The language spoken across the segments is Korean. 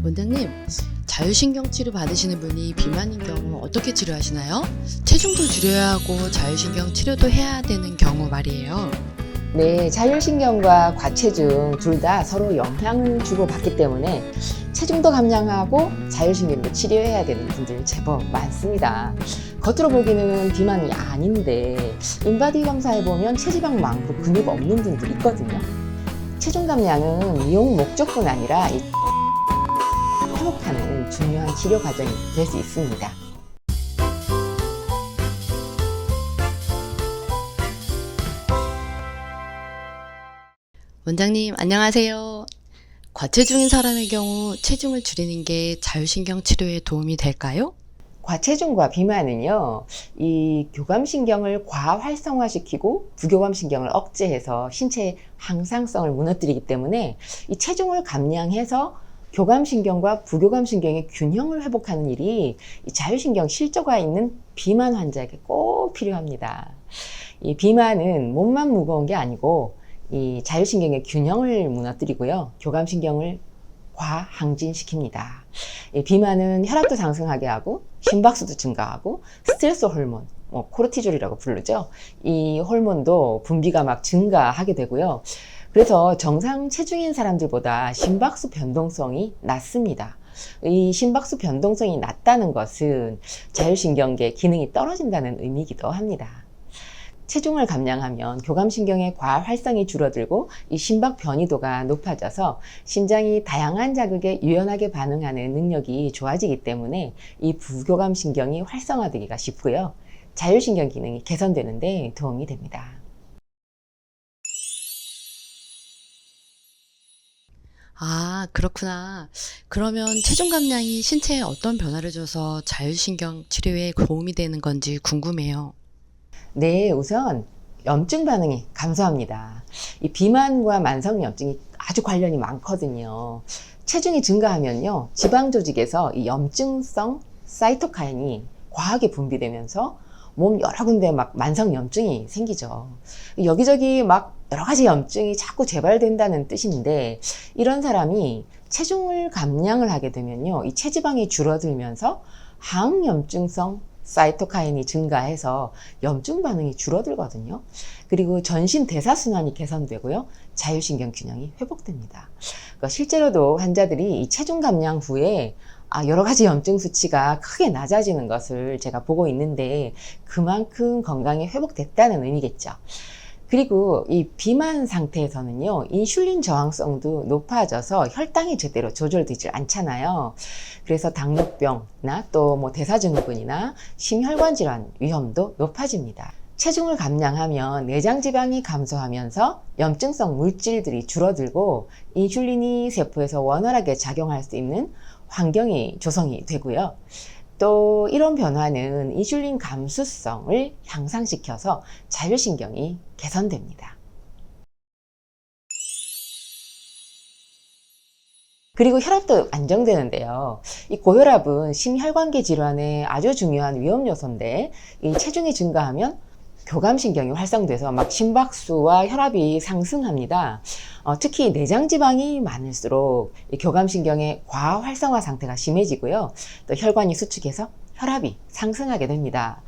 원장님, 자율신경 치료 받으시는 분이 비만인 경우 어떻게 치료하시나요? 체중도 줄여야 하고 자율신경 치료도 해야 되는 경우 말이에요. 네, 자율신경과 과체중 둘 다 서로 영향을 주고받기 때문에 체중도 감량하고 자율신경도 치료해야 되는 분들 제법 많습니다. 겉으로 보기에는 비만이 아닌데 인바디 검사해보면 체지방 많고 근육 없는 분도 있거든요. 체중 감량은 미용 목적뿐 아니라 회복하는 중요한 치료 과정이 될 수 있습니다. 원장님, 안녕하세요. 과체중인 사람의 경우 체중을 줄이는 게 자율신경 치료에 도움이 될까요? 과체중과 비만은요, 이 교감신경을 과활성화시키고 부교감신경을 억제해서 신체의 항상성을 무너뜨리기 때문에 이 체중을 감량해서 교감신경과 부교감신경의 균형을 회복하는 일이 이 자율신경 실조가 있는 비만 환자에게 꼭 필요합니다. 이 비만은 몸만 무거운 게 아니고 이 자율신경의 균형을 무너뜨리고요, 교감신경을 과항진시킵니다. 이 비만은 혈압도 상승하게 하고 심박수도 증가하고 스트레스 호르몬, 코르티졸이라고 부르죠. 이 호르몬도 분비가 막 증가하게 되고요. 그래서 정상 체중인 사람들보다 심박수 변동성이 낮습니다. 이 심박수 변동성이 낮다는 것은 자율신경계 기능이 떨어진다는 의미이기도 합니다. 체중을 감량하면 교감신경의 과활성이 줄어들고 이 심박 변이도가 높아져서 심장이 다양한 자극에 유연하게 반응하는 능력이 좋아지기 때문에 이 부교감신경이 활성화되기가 쉽고요. 자율신경 기능이 개선되는 데 도움이 됩니다. 아, 그렇구나. 그러면 체중 감량이 신체에 어떤 변화를 줘서 자율신경 치료에 도움이 되는 건지 궁금해요. 네, 우선 염증 반응이 감소합니다. 이 비만과 만성염증이 아주 관련이 많거든요. 체중이 증가하면요, 지방 조직에서 이 염증성 사이토카인이 과하게 분비되면서 몸 여러 군데 막 만성염증이 생기죠. 여기저기 막 여러 가지 염증이 자꾸 재발된다는 뜻인데, 이런 사람이 체중을 감량을 하게 되면요, 이 체지방이 줄어들면서 항염증성 사이토카인이 증가해서 염증 반응이 줄어들거든요. 그리고 전신 대사순환이 개선되고요, 자율신경 균형이 회복됩니다. 그러니까 실제로도 환자들이 이 체중 감량 후에 여러 가지 염증 수치가 크게 낮아지는 것을 제가 보고 있는데, 그만큼 건강이 회복됐다는 의미겠죠. 그리고 이 비만 상태에서는요, 인슐린 저항성도 높아져서 혈당이 제대로 조절되지 않잖아요. 그래서 당뇨병이나 또 대사증후군이나 심혈관 질환 위험도 높아집니다. 체중을 감량하면 내장 지방이 감소하면서 염증성 물질들이 줄어들고 인슐린이 세포에서 원활하게 작용할 수 있는 환경이 조성이 되고요. 또 이런 변화는 인슐린 감수성을 향상시켜서 자율신경이 개선됩니다. 그리고 혈압도 안정되는데요. 이 고혈압은 심혈관계 질환의 아주 중요한 위험 요소인데, 이 체중이 증가하면 교감신경이 활성돼서 막 심박수와 혈압이 상승합니다. 특히 내장지방이 많을수록 이 교감신경의 과활성화 상태가 심해지고요, 또 혈관이 수축해서 혈압이 상승하게 됩니다.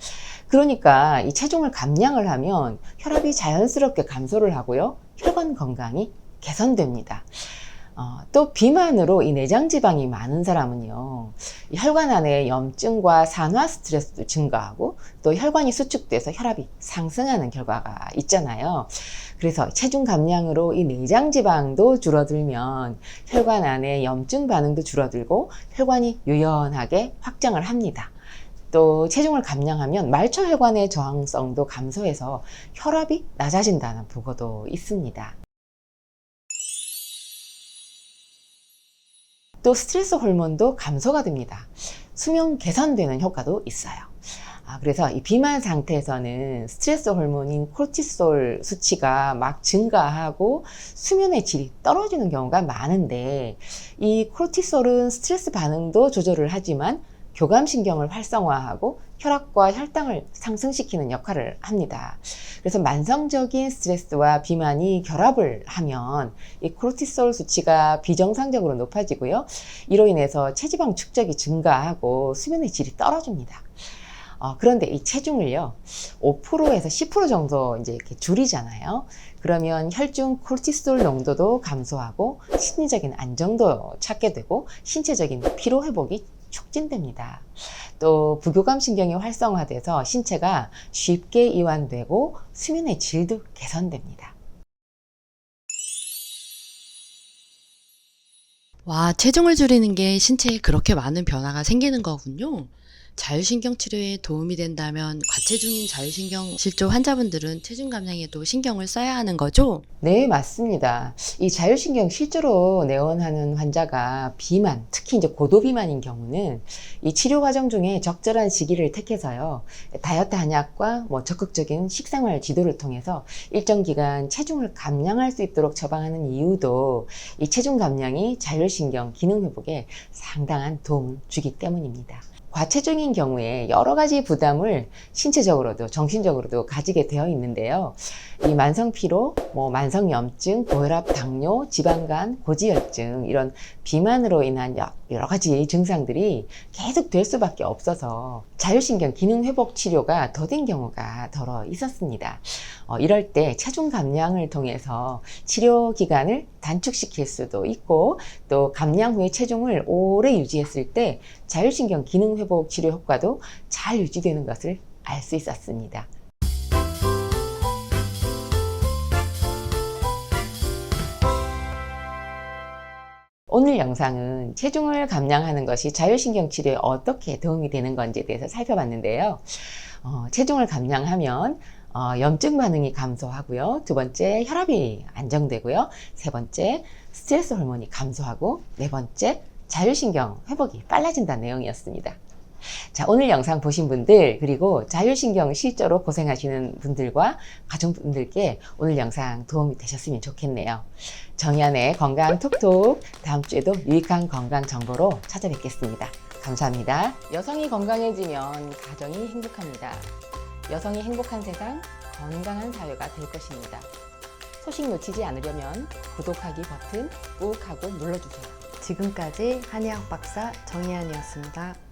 그러니까 이 체중을 감량을 하면 혈압이 자연스럽게 감소를 하고요, 혈관 건강이 개선됩니다. 또 비만으로 이 내장지방이 많은 사람은요, 이 혈관 안에 염증과 산화 스트레스도 증가하고 또 혈관이 수축돼서 혈압이 상승하는 결과가 있잖아요. 그래서 체중 감량으로 이 내장지방도 줄어들면 혈관 안에 염증 반응도 줄어들고 혈관이 유연하게 확장을 합니다. 또 체중을 감량하면 말초혈관의 저항성도 감소해서 혈압이 낮아진다는 보고도 있습니다. 또 스트레스 호르몬도 감소가 됩니다. 수면 개선되는 효과도 있어요. 그래서 이 비만 상태에서는 스트레스 호르몬인 코르티솔 수치가 막 증가하고 수면의 질이 떨어지는 경우가 많은데, 이 코르티솔은 스트레스 반응도 조절을 하지만 교감신경을 활성화하고 혈압과 혈당을 상승시키는 역할을 합니다. 그래서 만성적인 스트레스와 비만이 결합을 하면 이 코르티솔 수치가 비정상적으로 높아지고요. 이로 인해서 체지방 축적이 증가하고 수면의 질이 떨어집니다. 그런데 이 체중을요, 5%에서 10% 정도 이제 이렇게 줄이잖아요. 그러면 혈중 코르티솔 농도도 감소하고 심리적인 안정도 찾게 되고 신체적인 피로 회복이 촉진됩니다. 또 부교감 신경이 활성화돼서 신체가 쉽게 이완되고 수면의 질도 개선됩니다. 와, 체중을 줄이는 게 신체에 그렇게 많은 변화가 생기는 거군요. 자율신경 치료에 도움이 된다면 과체중인 자율신경 실조 환자분들은 체중 감량에도 신경을 써야 하는 거죠? 네, 맞습니다. 이 자율신경 실조로 내원하는 환자가 비만, 특히 이제 고도비만인 경우는 이 치료 과정 중에 적절한 시기를 택해서요, 다이어트 한약과 적극적인 식생활 지도를 통해서 일정 기간 체중을 감량할 수 있도록 처방하는 이유도 이 체중 감량이 자율신경 기능 회복에 상당한 도움을 주기 때문입니다. 과체중인 경우에 여러 가지 부담을 신체적으로도 정신적으로도 가지게 되어 있는데요. 이 만성 피로, 만성 염증, 고혈압, 당뇨, 지방간, 고지혈증 이런 비만으로 인한 여러 가지 증상들이 계속 될 수밖에 없어서 자율신경 기능 회복 치료가 더딘 경우가 더러 있었습니다. 이럴 때 체중 감량을 통해서 치료 기간을 단축시킬 수도 있고 또 감량 후에 체중을 오래 유지했을 때 자율신경 기능 회복 치료 효과도 잘 유지되는 것을 알 수 있었습니다. 오늘 영상은 체중을 감량하는 것이 자율신경 치료에 어떻게 도움이 되는 건지에 대해서 살펴봤는데요. 체중을 감량하면 염증 반응이 감소하고요. 두 번째, 혈압이 안정되고요. 세 번째, 스트레스 호르몬이 감소하고 네 번째, 자율신경 회복이 빨라진다는 내용이었습니다. 자, 오늘 영상 보신 분들 그리고 자율신경 실조로 고생하시는 분들과 가족분들께 오늘 영상 도움이 되셨으면 좋겠네요. 정연의 건강 톡톡 다음 주에도 유익한 건강 정보로 찾아뵙겠습니다. 감사합니다. 여성이 건강해지면 가정이 행복합니다. 여성이 행복한 세상, 건강한 사회가 될 것입니다. 소식 놓치지 않으려면 구독하기 버튼 꾹 하고 눌러주세요. 지금까지 한의학 박사 정희안이었습니다.